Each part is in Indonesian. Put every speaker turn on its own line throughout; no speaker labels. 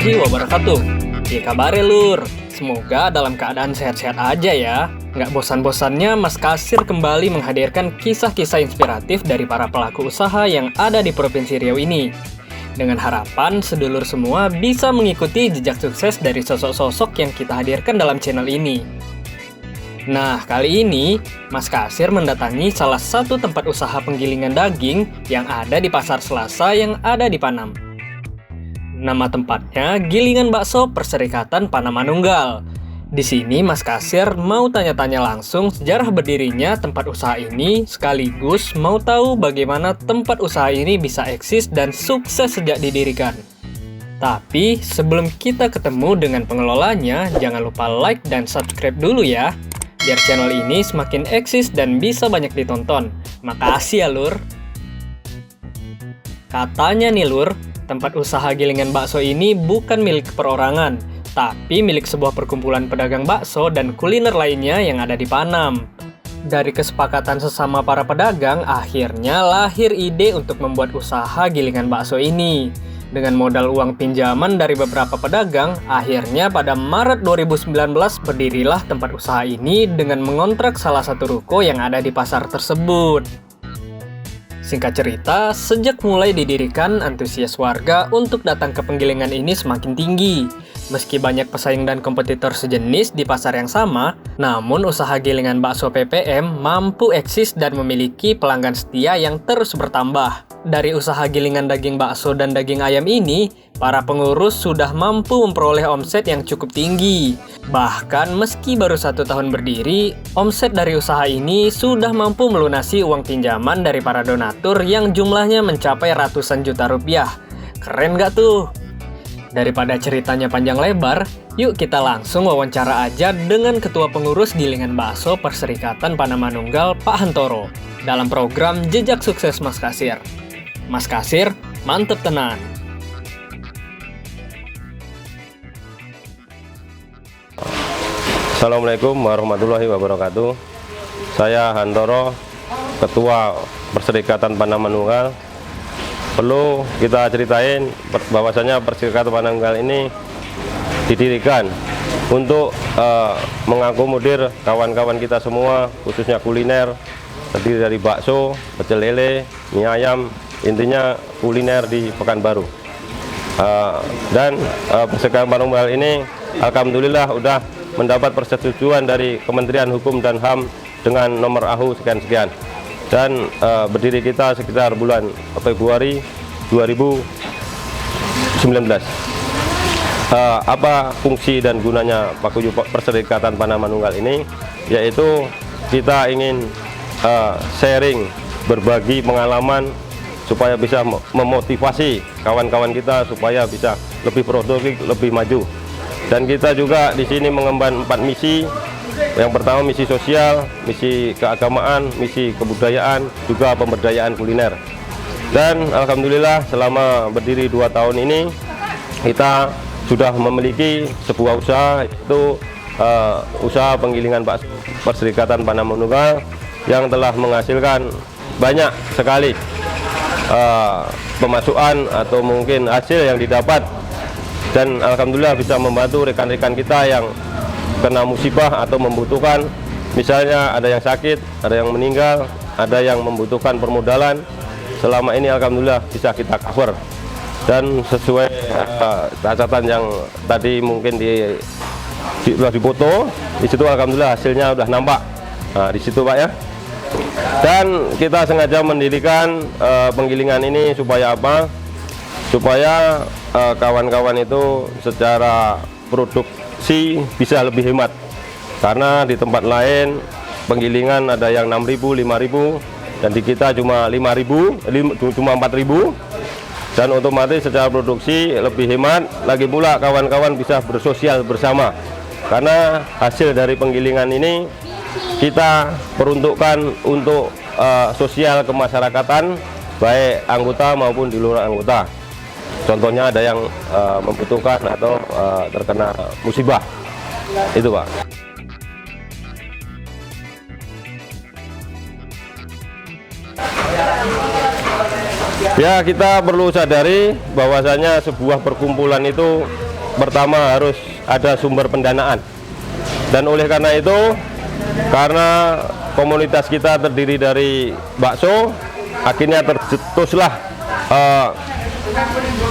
warahmatullahi wabarakatuh. Ya kabare lur, semoga dalam keadaan sehat-sehat aja ya. Nggak bosan-bosannya Mas Kasir kembali menghadirkan kisah-kisah inspiratif dari para pelaku usaha yang ada di Provinsi Riau ini. Dengan harapan sedulur semua bisa mengikuti jejak sukses dari sosok-sosok yang kita hadirkan dalam channel ini. Nah, kali ini Mas Kasir mendatangi salah satu tempat usaha penggilingan daging yang ada di Pasar Selasa yang ada di Panam. Nama tempatnya Gilingan Bakso Perserikatan Panamanunggal. Di sini Mas Kasir mau tanya-tanya langsung sejarah berdirinya tempat usaha ini, sekaligus mau tahu bagaimana tempat usaha ini bisa eksis dan sukses sejak didirikan. Tapi sebelum kita ketemu dengan pengelolanya, jangan lupa like dan subscribe dulu ya, biar channel ini semakin eksis dan bisa banyak ditonton. Makasih ya lur. Katanya nih lur, tempat usaha gilingan bakso ini bukan milik perorangan, tapi milik sebuah perkumpulan pedagang bakso dan kuliner lainnya yang ada di Panam. Dari kesepakatan sesama para pedagang, akhirnya lahir ide untuk membuat usaha gilingan bakso ini. Dengan modal uang pinjaman dari beberapa pedagang, akhirnya pada Maret 2019 berdirilah tempat usaha ini dengan mengontrak salah satu ruko yang ada di pasar tersebut. Singkat cerita, sejak mulai didirikan, antusias warga untuk datang ke penggilingan ini semakin tinggi. Meski banyak pesaing dan kompetitor sejenis di pasar yang sama, namun usaha gilingan bakso PPM mampu eksis dan memiliki pelanggan setia yang terus bertambah. Dari usaha gilingan daging bakso dan daging ayam ini, para pengurus sudah mampu memperoleh omset yang cukup tinggi. Bahkan meski baru 1 tahun berdiri, omset dari usaha ini sudah mampu melunasi uang pinjaman dari para donatur yang jumlahnya mencapai ratusan juta rupiah. Keren gak tuh? Daripada ceritanya panjang lebar, yuk kita langsung wawancara aja dengan Ketua Pengurus Gilingan Bakso Perserikatan Panamanunggal Pak Hantoro dalam program Jejak Sukses Mas Kasir. Mas Kasir, mantep tenan.
Assalamualaikum warahmatullahi wabarakatuh. Saya Hantoro, Ketua Perserikatan Panamanunggal. Perlu kita ceritain bahwasanya Perserikatan Panamanunggal ini didirikan untuk mengakomodir kawan-kawan kita semua, khususnya kuliner, terdiri dari bakso, pecel lele, mie ayam, intinya kuliner di Pekanbaru. Dan Perserikatan Panamanunggal ini alhamdulillah udah mendapat persetujuan dari Kementerian Hukum dan HAM dengan nomor AHU sekian-sekian. Dan berdiri kita sekitar bulan Februari 2019. Apa fungsi dan gunanya Paguyuban Perserikatan Panamanunggal ini? Yaitu kita ingin sharing, berbagi pengalaman supaya bisa memotivasi kawan-kawan kita supaya bisa lebih produktif, lebih maju. Dan kita juga di sini mengemban 4 misi. Yang pertama misi sosial, misi keagamaan, misi kebudayaan, juga pemberdayaan kuliner. Dan alhamdulillah selama berdiri 2 tahun ini kita sudah memiliki sebuah usaha, yaitu usaha penggilingan bakso Perserikatan Panamanunggal yang telah menghasilkan banyak sekali pemasukan atau mungkin hasil yang didapat. Dan alhamdulillah bisa membantu rekan-rekan kita yang kena musibah atau membutuhkan, misalnya ada yang sakit, ada yang meninggal, ada yang membutuhkan permodalan. Selama ini alhamdulillah bisa kita cover. Dan sesuai catatan yang tadi mungkin sudah dipoto, di situ alhamdulillah hasilnya sudah nampak. Nah, di situ Pak ya. Dan kita sengaja mendirikan penggilingan ini supaya apa? Supaya kawan-kawan itu secara produksi bisa lebih hemat. Karena di tempat lain penggilingan ada yang 6.000, 5.000, dan di kita cuma 5.000, cuma 4.000. Dan otomatis secara produksi lebih hemat. Lagi pula kawan-kawan bisa bersosial bersama. Karena hasil dari penggilingan ini kita peruntukkan untuk sosial kemasyarakatan, baik anggota maupun di luar anggota. Contohnya ada yang membutuhkan atau terkena musibah, itu Pak. Ya, kita perlu sadari bahwasanya sebuah perkumpulan itu pertama harus ada sumber pendanaan. Dan oleh karena itu, karena komunitas kita terdiri dari bakso, akhirnya tercetuslah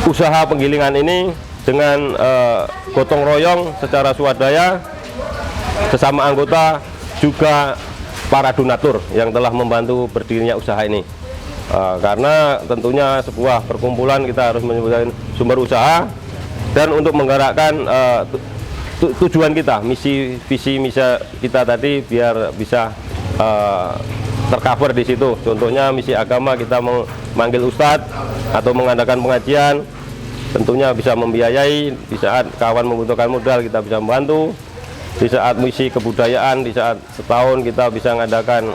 usaha penggilingan ini dengan gotong royong secara swadaya, sesama anggota, juga para donatur yang telah membantu berdirinya usaha ini. Karena tentunya sebuah perkumpulan kita harus menyebutkan sumber usaha, dan untuk menggerakkan tujuan kita, visi misi kita tadi biar bisa tercover di situ. Contohnya misi agama, kita memanggil ustadz atau mengadakan pengajian, tentunya bisa membiayai. Di saat kawan membutuhkan modal, kita bisa membantu. Di saat misi kebudayaan, di saat setahun kita bisa mengadakan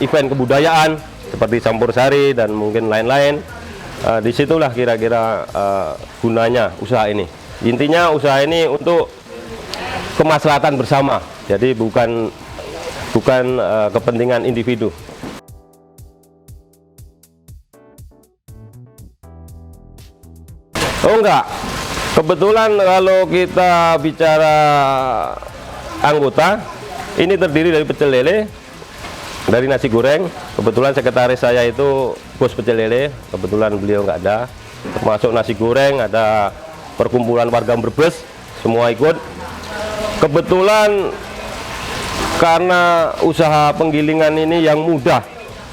event kebudayaan seperti campur sari dan mungkin lain-lain. Disitulah kira-kira gunanya usaha ini. Intinya usaha ini untuk kemaslahatan bersama, jadi bukan kepentingan individu. Oh enggak, kebetulan kalau kita bicara anggota, ini terdiri dari pecel lele, dari nasi goreng. Kebetulan sekretaris saya itu bos pecel lele, kebetulan beliau nggak ada. Termasuk nasi goreng, ada perkumpulan warga Brebes, semua ikut. Kebetulan karena usaha penggilingan ini yang mudah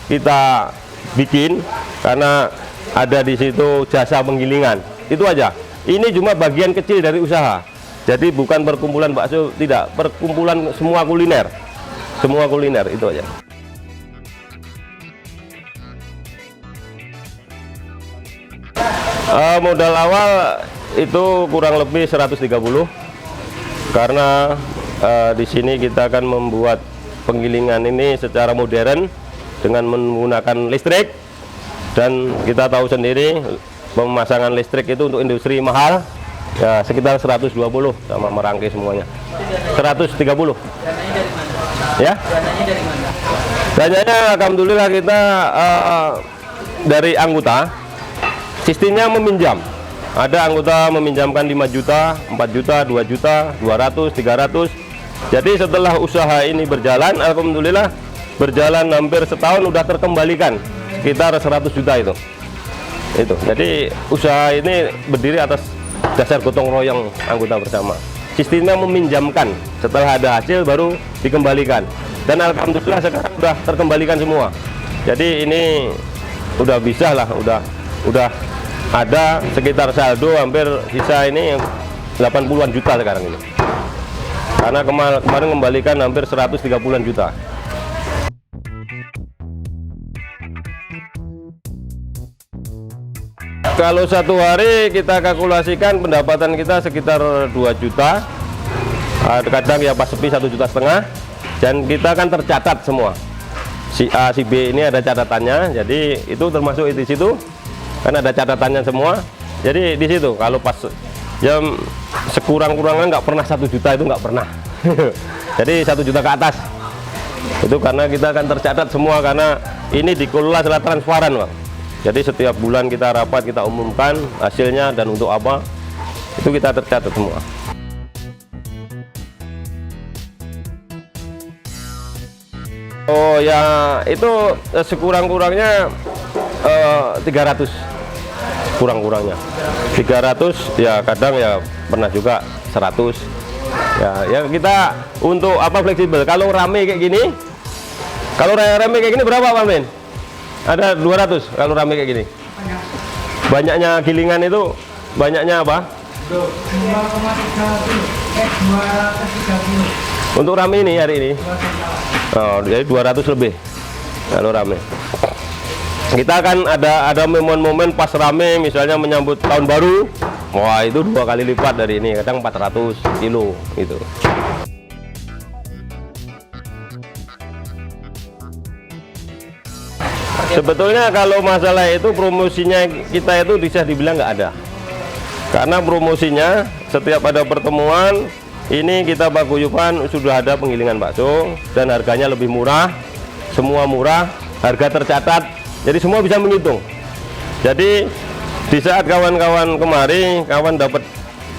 kita bikin, karena ada di situ jasa penggilingan, itu aja. Ini cuma bagian kecil dari usaha. Jadi bukan perkumpulan bakso, tidak, perkumpulan semua kuliner, itu aja. Modal awal itu kurang lebih 130, karena di sini kita akan membuat penggilingan ini secara modern dengan menggunakan listrik, dan kita tahu sendiri pemasangan listrik itu untuk industri mahal, ya sekitar 120 sama merangkai semuanya. 130. Ya. Dananya alhamdulillah kita dari anggota. Sistemnya meminjam. Ada anggota meminjamkan 5 juta, 4 juta, 2 juta, 200, 300. Jadi setelah usaha ini berjalan, alhamdulillah berjalan hampir setahun, udah terkembalikan sekitar 100 juta itu. Jadi usaha ini berdiri atas dasar gotong royong anggota bersama. Sistemnya meminjamkan, setelah ada hasil baru dikembalikan. Dan alhamdulillah sekarang udah terkembalikan semua. Jadi ini udah bisa lah, udah ada sekitar saldo hampir sisa ini 80-an juta sekarang ini. Karena kemarin kembalikan hampir 130-an juta. Kalau satu hari kita kalkulasikan pendapatan kita sekitar 2 juta. Kadang ya pas sepi 1,5 juta. Dan kita kan tercatat semua. Si A, si B ini ada catatannya. Jadi itu termasuk di situ. Kan ada catatannya semua. Jadi di situ kalau pas jam sekurang-kurangnya nggak pernah 1 juta, itu nggak pernah. Jadi 1 juta ke atas itu karena kita akan tercatat semua, karena ini dikelola secara transparan, Bang. Jadi setiap bulan kita rapat, kita umumkan hasilnya dan untuk apa, itu kita tercatat semua. Oh ya, itu sekurang-kurangnya 300, kurang-kurangnya 300, ya kadang ya pernah juga 100. Ya kita untuk apa fleksibel. Kalau rame kayak gini, berapa Pak Min? Ada 200 kalau rame kayak gini. Banyaknya gilingan itu, banyaknya apa? 2,30. Untuk rame ini hari ini. Oh, jadi 200 lebih kalau rame. Kita akan ada momen-momen pas rame, misalnya menyambut tahun baru. Wah, itu 2 kali lipat dari ini, kadang 400 kilo gitu. Sebetulnya kalau masalah itu promosinya kita itu bisa dibilang nggak ada. Karena promosinya setiap ada pertemuan ini kita paguyuban sudah ada penggilingan bakso dan harganya lebih murah, semua murah, harga tercatat, jadi semua bisa menghitung. Jadi di saat kawan-kawan kemari, kawan dapat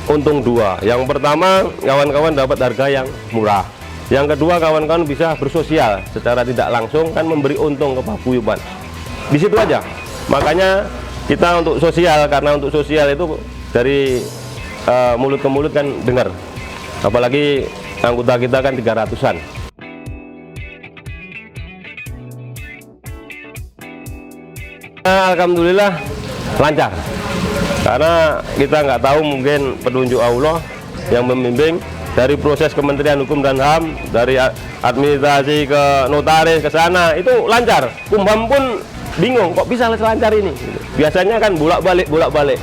untung dua. Yang pertama, kawan-kawan dapat harga yang murah. Yang kedua, kawan-kawan bisa bersosial secara tidak langsung, kan memberi untung ke paguyuban. Di situ aja. Makanya kita untuk sosial, karena untuk sosial itu dari mulut ke mulut kan dengar. Apalagi anggota kita kan 300-an. Alhamdulillah lancar. Karena kita nggak tahu, mungkin petunjuk Allah yang membimbing. Dari proses Kementerian Hukum dan HAM, dari administrasi ke notaris ke sana, itu lancar. Kumham pun bingung, kok bisa lancar ini? Biasanya kan bolak-balik.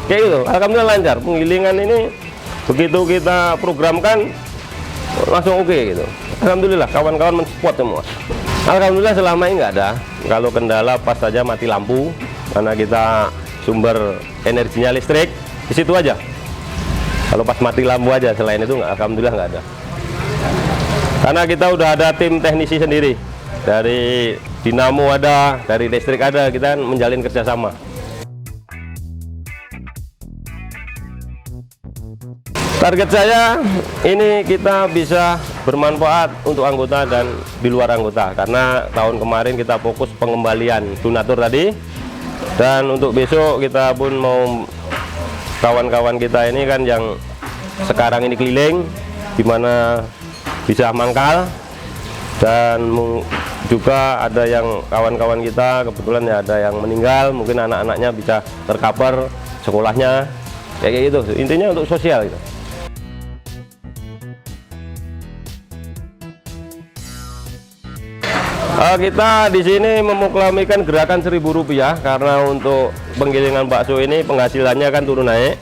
Kayak gitu, alhamdulillah lancar. Penggilingan ini begitu kita programkan, langsung oke gitu. Alhamdulillah, kawan-kawan mensupport semua. Alhamdulillah selama ini nggak ada. Kalau kendala pas saja mati lampu, karena kita sumber energinya listrik, di situ aja. Kalau pas mati lampu aja, selain itu alhamdulillah nggak ada. Karena kita udah ada tim teknisi sendiri, dari dinamo ada, dari listrik ada, kita menjalin kerjasama. Target saya ini kita bisa bermanfaat untuk anggota dan di luar anggota, karena tahun kemarin kita fokus pengembalian donatur tadi, dan untuk besok kita pun mau kawan-kawan kita ini kan yang sekarang ini keliling, dimana bisa mangkal, dan juga ada yang kawan-kawan kita kebetulan ya ada yang meninggal, mungkin anak-anaknya bisa tercover sekolahnya, kayak gitu. Intinya untuk sosial gitu. Kita di sini memoklamikan gerakan Rp1.000 karena untuk penggilingan bakso ini penghasilannya kan turun naik.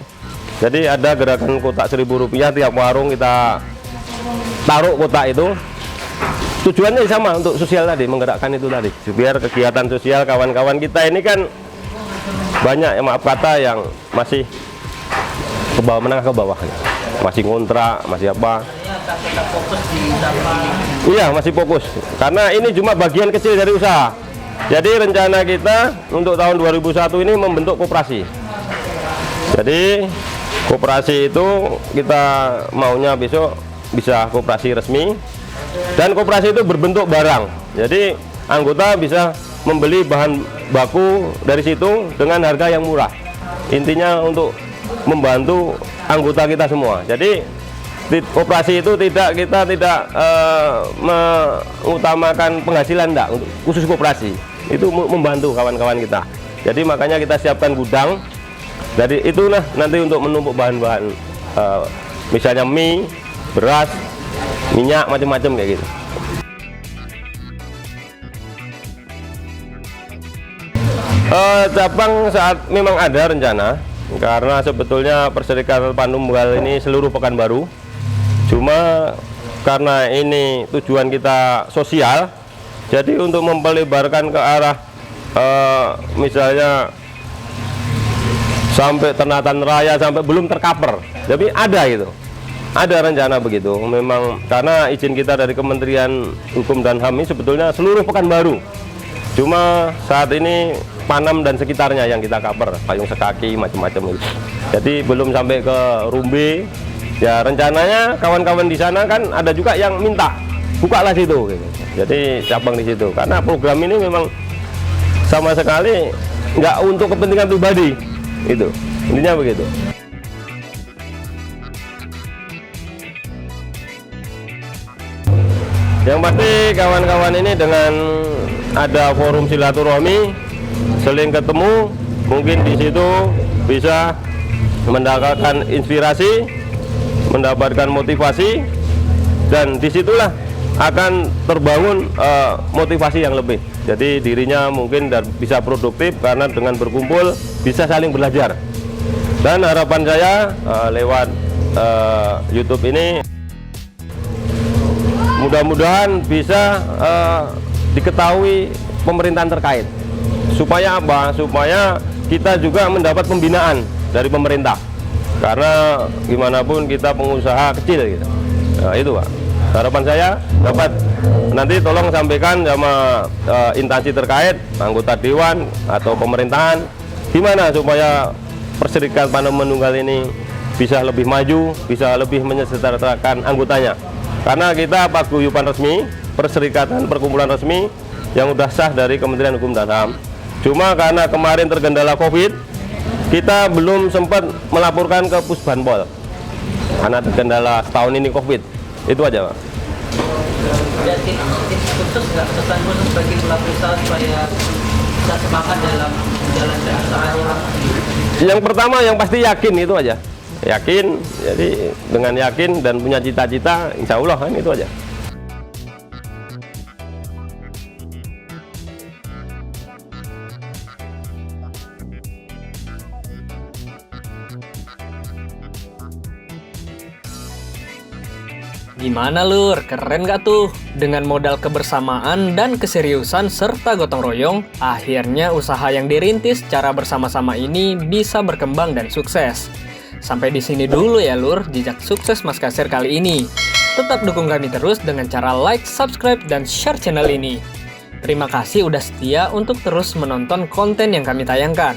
Jadi ada gerakan kotak Rp1.000, tiap warung kita taruh kotak itu. Tujuannya sama, untuk sosial tadi, menggerakkan itu tadi, biar kegiatan sosial kawan-kawan kita ini kan banyak, maaf kata, yang masih ke bawah, menengah ke bawah, masih ngontrak, masih apa. Iya, masih fokus, karena ini cuma bagian kecil dari usaha. Jadi rencana kita untuk tahun 2001 ini membentuk koperasi. Jadi koperasi itu kita maunya besok bisa koperasi resmi, dan koperasi itu berbentuk barang. Jadi anggota bisa membeli bahan baku dari situ dengan harga yang murah. Intinya untuk membantu anggota kita semua. Jadi koperasi itu kita tidak mengutamakan penghasilan, enggak, untuk khusus koperasi itu membantu kawan-kawan kita. Jadi makanya kita siapkan gudang. Jadi itulah nanti untuk menumpuk bahan-bahan, misalnya mie, beras, minyak, macam-macam kayak gitu. Cabang saat memang ada rencana, karena sebetulnya Perserikatan Panunggal ini seluruh Pekanbaru. Cuma karena ini tujuan kita sosial, jadi untuk mempelebarkan ke arah misalnya sampai Ternatan Raya, sampai belum tercover. Tapi ada itu, ada rencana begitu. Memang karena izin kita dari Kementerian Hukum dan HAM ini sebetulnya seluruh Pekanbaru. Cuma saat ini Panam dan sekitarnya yang kita cover, Payung Sekaki, macam-macam itu. Jadi belum sampai ke Rumbe. Ya rencananya kawan-kawan di sana kan ada juga yang minta bukalah situ gitu. Jadi cabang di situ, karena program ini memang sama sekali nggak untuk kepentingan pribadi, itu intinya begitu. Yang pasti kawan-kawan ini dengan ada forum silaturahmi, saling ketemu, mungkin di situ bisa mendapatkan inspirasi, mendapatkan motivasi, dan disitulah akan terbangun motivasi yang lebih. Jadi dirinya mungkin bisa produktif karena dengan berkumpul bisa saling belajar. Dan harapan saya lewat YouTube ini mudah-mudahan bisa diketahui pemerintahan terkait. Supaya apa? Supaya kita juga mendapat pembinaan dari pemerintah. Karena gimana pun kita pengusaha kecil gitu. Nah, itu Pak. Harapan saya dapat nanti tolong sampaikan sama instansi terkait, anggota dewan atau pemerintahan, gimana supaya Perserikatan Panam Menunggal ini bisa lebih maju, bisa lebih menyejahterakan anggotanya. Karena kita paguyuban resmi, perserikatan perkumpulan resmi yang sudah sah dari Kementerian Hukum dan HAM. Cuma karena kemarin tergendala COVID, kita belum sempat melaporkan ke Pusbanpol. Karena tergendala setahun ini COVID. Itu aja, Pak.
Ada tips khusus nggak, pesan khusus bagi pelaku usaha supaya bisa semangat dalam menjalankan usahanya?
Yang pertama yang pasti yakin, itu aja. Yakin, jadi dengan yakin dan punya cita-cita, insya Allah kan itu aja.
Gimana Lur, keren gak tuh? Dengan modal kebersamaan dan keseriusan serta gotong royong, akhirnya usaha yang dirintis secara bersama-sama ini bisa berkembang dan sukses. Sampai di sini dulu ya Lur, jejak sukses Mas Kasir kali ini. Tetap dukung kami terus dengan cara like, subscribe, dan share channel ini. Terima kasih udah setia untuk terus menonton konten yang kami tayangkan.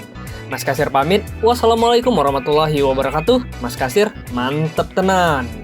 Mas Kasir pamit, wassalamualaikum warahmatullahi wabarakatuh. Mas Kasir, mantep tenan.